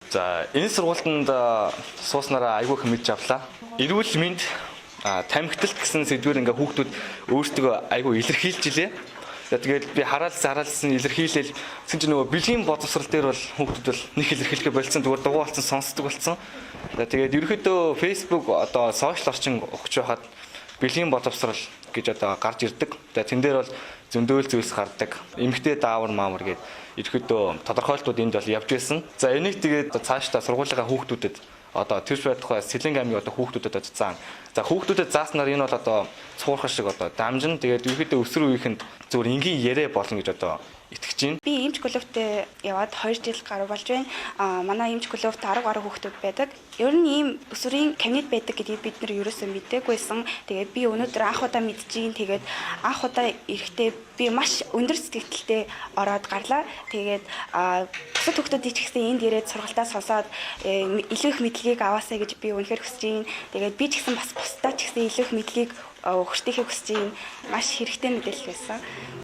За энэ сургуультанд сууснараа айгүй их мэдж авлаа. Эрүүл мэнд тамхиталт гэсэн сэдвээр ингээ хүүхдүүд өөрсдөө айгүй илэрхийлж илээ. Тэгээд би хараалсан илэрхийлэл гэсэн чинь нөгөө бэлгийн боловсрал дээр бол хүүхдүүд бол нэг илэрхийлэх болсон зүгээр дугуй болсон сонсдог болсон. Тэгээд ерөөхдөө Facebook одоо сошиал орчин өгч байхад бэлгийн боловсрал гэж одоо гарч ирдэг. Тэгээд тэн дээр бол зөндөөл зүйлс гардаг. Эмэгтэй даавар маамар гээд ерөөхдөө тодорхойлтууд энд бол явж байсан. За энийг тэгээд цаашдаа сургуулийнхаа хүүхдүүдэд одоо тэр тухай Сэлэнг аймгийн одоо хүүхдүүдэд заан. За хүүхдүүдэд зааснаар энэ бол одоо цуурхаш шиг одоо дамжин тэгээд ерөөхдөө өсвөр үеийнхэнд зөвхөн энгийн яриа болно гэж одоо итгэж байна. Би эмч клубт яваад 2 жил гаруй болж байна. Манай эмч клубт 10 гаруй хүүхдүүд байдаг. Ер нь ийм өсвөрийн кабинет байдаг гэдгийг бид нар ерөөсөө мэдээлгүйсэн. Тэгээд би өнөөдөр анх удаа мэдчихээн. Тэгээд анх удаа эрэхтэй би маш өндөр сэтгэлдээ ороод гарлаа. Тэгээд бусад хүүхдүүдийн ч гэсэн энд ирээд сургалтаа сонсоод илүү их мэдлэгийг аваасаа гэж би үнэхээр хүсэж байна. Тэгээд би ч гэсэн бас бусдаа ч гэсэн илүү их мэдлэгийг өгөхтэйхээ хүсэж байна. Маш хэрэгтэй мэдээлэл байсан.